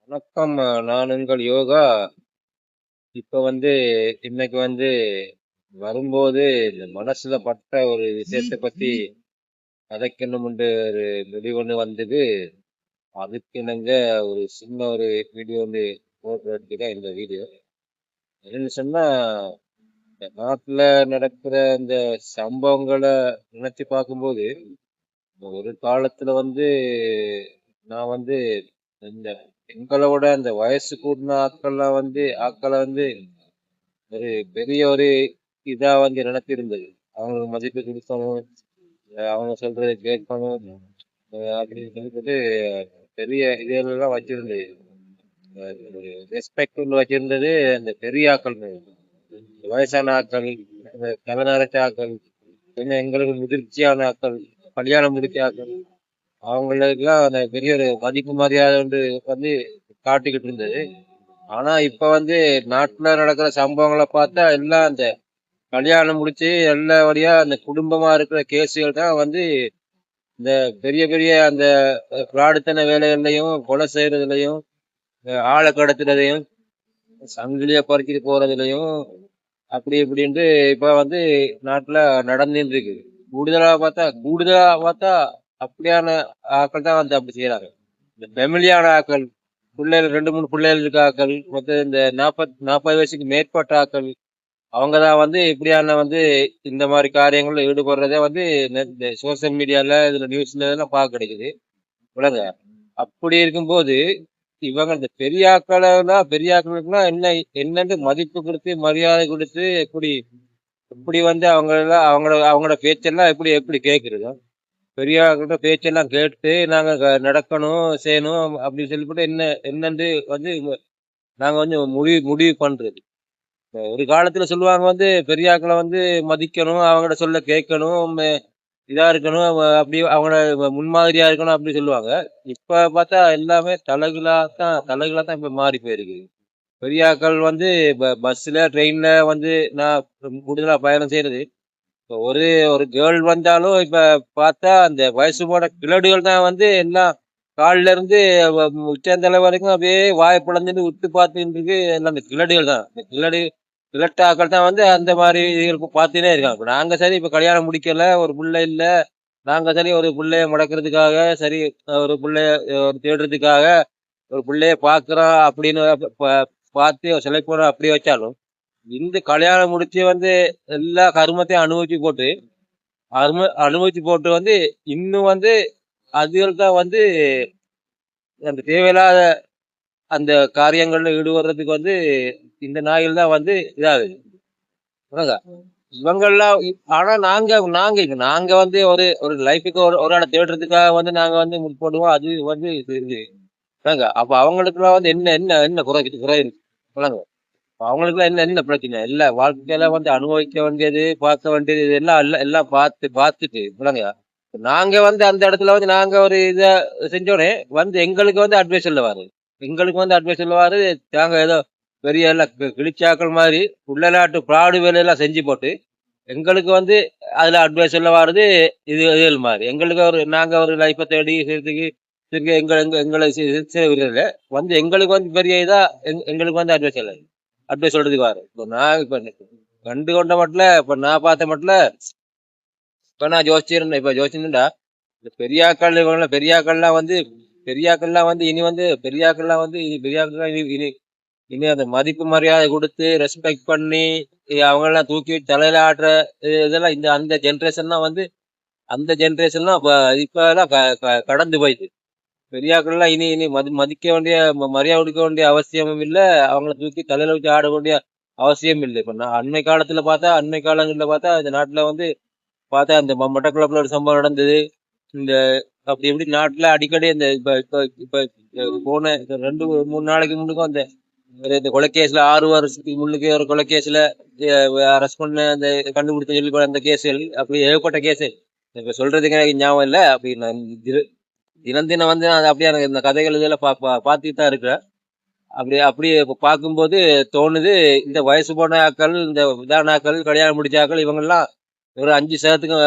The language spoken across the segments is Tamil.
வணக்கம். நான் உங்கள் யோகா. இப்ப வந்து இன்னைக்கு வரும்போது இந்த மனசுல பட்ட ஒரு விஷயத்தை பத்தி கதைக்கணும்னு ஒரு வெளி வந்தது. அதுக்கு இணங்க ஒரு சின்ன ஒரு வீடியோ போடுறதுக்கு தான் இந்த வீடியோ. என்னன்னு சொன்னா, இந்த நாட்டுல நடக்கிற இந்த சம்பவங்களை நினைச்சு பார்க்கும்போது, ஒரு காலத்துல நான் இந்த எங்களோட அந்த வயசு கூடின ஆட்களை ஒரு பெரிய ஒரு இதா நினைச்சிருந்தது. அவங்களுக்கு மதிப்பு கொடுக்கணும், அவங்க சொல்றதை கேட்கணும், அப்படின்னு சொல்லிட்டு பெரிய இதெல்லாம் வச்சிருந்தது. ஒரு ரெஸ்பெக்ட் ஒன்று வச்சிருந்தது அந்த பெரிய ஆக்கள் மேல. வயசான ஆட்கள், இந்த தலைநரைச்ச ஆக்கள், கொஞ்சம் எங்களுக்கு முதிர்ச்சியான ஆட்கள், கல்யாணம் முடிச்ச ஆட்கள், அவங்களுக்கெல்லாம் அந்த பெரிய ஒரு மதிப்பு மரியாதை வந்து காட்டிக்கிட்டு இருந்தது. ஆனா இப்ப நாட்டுல நடக்கிற சம்பவங்களை பார்த்தா எல்லாம் அந்த கல்யாணம் முடிச்சு எல்லா வழியா அந்த குடும்பமா இருக்கிற கேசுகள் தான் இந்த பெரிய பெரிய அந்த பிராடுத்தன வேலைகள்லையும், கொலை செய்யறதுலையும், ஆளை கடத்துறதையும், சங்கிலிய பறிச்சுட்டு போறதுலையும், அப்படி இப்படின்ட்டு இப்ப நாட்டுல நடந்துட்டு இருக்கு. கூடுதலா பார்த்தா அப்படியான ஆட்கள் தான் அப்படி செய்யறாங்க. இந்த ஃபெமிலியான ஆட்கள், பிள்ளைகள் 2 3 பிள்ளைகள் இருக்க ஆட்கள், மொத்தம் இந்த 40 வயசுக்கு மேற்பட்ட ஆட்கள், அவங்கதான் இப்படியான இந்த மாதிரி காரியங்கள்ல ஈடுபடுறதே இந்த சோசியல் மீடியால இதுல நியூஸ்ல எல்லாம் பார்க்க கிடைக்குது. உலக அப்படி இருக்கும்போது இவங்க இந்த பெரியாக்களுக்குலாம் என்னன்னு மதிப்பு கொடுத்து மரியாதை கொடுத்து எப்படி எப்படி அவங்க எல்லாம் அவங்களோட பேச்செல்லாம் எப்படி எப்படி கேட்கறது. பெரியார்கள்ட்ட பேச்செல்லாம் கேட்டு நாங்க நடக்கணும் செய்யணும் அப்படின்னு சொல்லிவிட்டு என்னன்னு நாங்க முடிவு பண்றது. ஒரு காலத்துல சொல்லுவாங்க பெரியாக்களை மதிக்கணும், அவங்களோட சொல்ல கேட்கணும், இதா இருக்கணும், அப்படி அவங்களோட முன்மாதிரியா இருக்கணும் அப்படி சொல்லுவாங்க. இப்ப பார்த்தா எல்லாமே தலைகளா தான் இப்ப மாறி போயிருக்கு. பெரியாக்கள் பஸ்ல ட்ரெயின்ல நான் கூடுதலா பயணம் செய்யறது. இப்ப ஒரு ஒரு கேர்ள் வந்தாலும் இப்ப பார்த்தா அந்த வயசு போன கிழடுகள் தான் எல்லாம் காலில இருந்து உச்சந்தலை வரைக்கும் அப்படியே வாயை பிளந்துட்டு உத்து பார்த்துட்டு இருக்கு. எல்லாம் அந்த கிழடுகள் தான். இந்த கிழட்டாக்கள் தான் அந்த மாதிரி இதுகளுக்கு பார்த்துட்டே இருக்காங்க. இப்ப நாங்க சரி இப்ப கல்யாணம் முடிக்கல, ஒரு பிள்ளை இல்ல, நாங்க சரி ஒரு பிள்ளைய முடக்கிறதுக்காக, சரி ஒரு பிள்ளைய தேடுறதுக்காக ஒரு பிள்ளைய பாக்குறோம் அப்படின்னு பார்த்து செலக்ட் பண்ண அப்படி வச்சாலும், இந்த கல்யாணம் முடிச்சு எல்லா கருமத்தையும் அனுபவிச்சு போட்டு இன்னும் அதுகள் தான் அந்த தேவையில்லாத அந்த காரியங்கள்ல ஈடுபடுறதுக்கு இந்த நாய்கள் தான் இதாகுது. புரியுதா? இவங்கெல்லாம் ஆனா நாங்க ஒரு ஒரு லைஃபுக்கு ஒரு ஆளை தேடுறதுக்காக நாங்க முற்படுவோம். அது இது அப்ப அவங்களுக்குலாம் என்ன என்ன என்ன குறை இருக்கு சொல்லுங்க. அவங்களுக்குலாம் என்ன என்ன பிரச்சனை? இல்ல வாழ்க்கையில அனுபவிக்க வேண்டியது, பார்க்க வேண்டியது, இதெல்லாம் எல்லாம் எல்லாம் பார்த்துட்டு சொல்லுங்க. நாங்க அந்த இடத்துல நாங்க ஒரு இத செஞ்சோடனே எங்களுக்கு அட்வைஸ் சொல்லுவாரு. எங்களுக்கு அட்வைஸ் சொல்லுவாரு. நாங்க ஏதோ பெரிய எல்லாம் கிழிச்சாக்கள் மாதிரி உள்ள நாட்டு பிராடு வேலையெல்லாம் செஞ்சு போட்டு எங்களுக்கு அதுல அட்வைஸ் சொல்ல வாருது. இது மாதிரி எங்களுக்கு நாங்க ஒரு லைஃப்பை தேடி செய்யறதுக்கு திருப்பி எங்களை விடுறதுல எங்களுக்கு பெரிய இதா எங்களுக்கு அட்வைஸ் சொல்றதுக்கு வாரு. இப்போ நான் இப்ப கண்டு கொண்ட மட்டும் இப்ப நான் பார்த்த மட்டும் இப்ப நான் ஜோசிச்சிருந்தேன். இப்ப ஜோசிச்சுடா இந்த பெரியாக்கள்லாம் இனி பெரியாக்கள்லாம் இனி இனி அந்த மதிப்பு மரியாதை கொடுத்து ரெஸ்பெக்ட் பண்ணி அவங்களெல்லாம் தூக்கி தலையில ஆடுற இதெல்லாம் அந்த ஜென்ரேஷன்லாம் அந்த ஜென்ரேஷன்லாம் இப்ப எல்லாம் கடந்து போயிடுது. பெரியாக்கள்லாம் இனி இனி மதிக்க வேண்டிய மரியாதை கொடுக்க வேண்டிய அவசியமும் இல்லை, அவங்கள தூக்கி தலையில வச்சு ஆட வேண்டிய அவசியம் இல்லை. இப்ப நான் அண்மை காலங்கள்ல பார்த்தா இந்த நாட்டுல பார்த்தா இந்த மட்டக்களப்புல ஒரு சம்பவம் நடந்தது. இந்த அப்படி எப்படி நாட்டுல அடிக்கடி இந்த இப்ப இப்ப இப்ப போன 2 3 நாளைக்கு முன்னுக்கும் இந்த கொலைகேஸ்ல 6 வருஷத்துக்கு முன்னுக்கு ஒரு கொலைகேஸ்ல அரெஸ்ட் பண்ண அந்த கண்டுபிடிச்ச சொல்லி அந்த கேஸுகள் அப்படி ஏகப்பட்ட கேஸ். இப்ப சொல்றதுக்கு எனக்கு ஞாபகம் இல்லை. அப்படி நான் தினம் தினம் நான் அப்படியே எனக்கு இந்த கதைகள் இதெல்லாம் பார்த்துட்டு தான் இருக்கிறேன். அப்படி பார்க்கும்போது தோணுது, இந்த வயசு போன ஆக்கள், இந்த இதான ஆக்கள், கல்யாணம் முடிச்ச ஆக்கள் இவங்கெல்லாம் ஒரு 5 சதத்துக்கு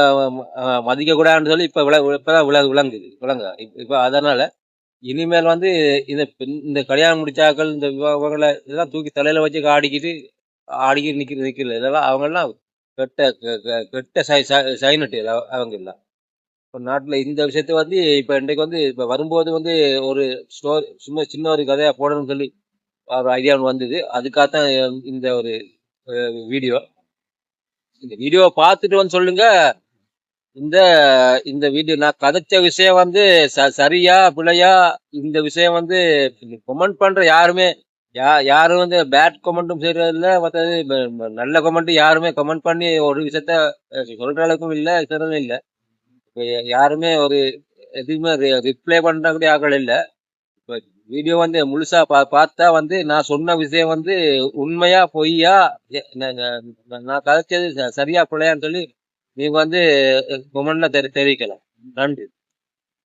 மதிக்க கூடாதுன்னு சொல்லி இப்பதான் விளங்குது. இப்ப அதனால இனிமேல் வந்து இந்த கல்யாணம் முடிச்சாக்கள் இந்த விவாகங்களை இதெல்லாம் தூக்கி தலையில வச்சு ஆடிக்கிட்டு நிக்கிறது இதெல்லாம் அவங்க எல்லாம் கெட்ட கெட்ட சைனட்டு அவங்க எல்லாம் இப்ப நாட்டுல இந்த விஷயத்த வந்து இப்ப இன்றைக்கு வந்து இப்ப வரும்போது வந்து ஒரு ஸ்டோரி சும்மா சின்ன ஒரு கதையா போடணும்னு சொல்லி ஒரு ஐடியா வந்தது. அதுக்காகத்தான் இந்த ஒரு வீடியோ. இந்த வீடியோவை பார்த்துட்டு வந்து சொல்லுங்க. இந்த இந்த வீடியோ நான் கதைச்ச விஷயம் வந்து சரியா பிழையா, இந்த விஷயம் வந்து கமெண்ட் பண்ற யாருமே யாரும் வந்து பேட் கமெண்ட்டும் செய்யறது இல்ல, மற்றது நல்ல கமெண்ட் யாருமே கமெண்ட் பண்ணி ஒரு விஷயத்த சொல்ற அளவுக்கும் இல்ல, செய்யறதும் இல்ல. இப்ப யாருமே ஒரு எதுவுமே ரிப்ளை பண்றக்கூடிய ஆக்கள் இல்ல. இப்ப வீடியோ வந்து முழுசா பார்த்தா வந்து நான் சொன்ன விஷயம் வந்து உண்மையா பொய்யா, நான் கதைச்சது சரியா பிள்ளையான்னு சொல்லி நீங்க வந்து கமெண்ட்ல தெரிவிக்கலாம். நன்றி.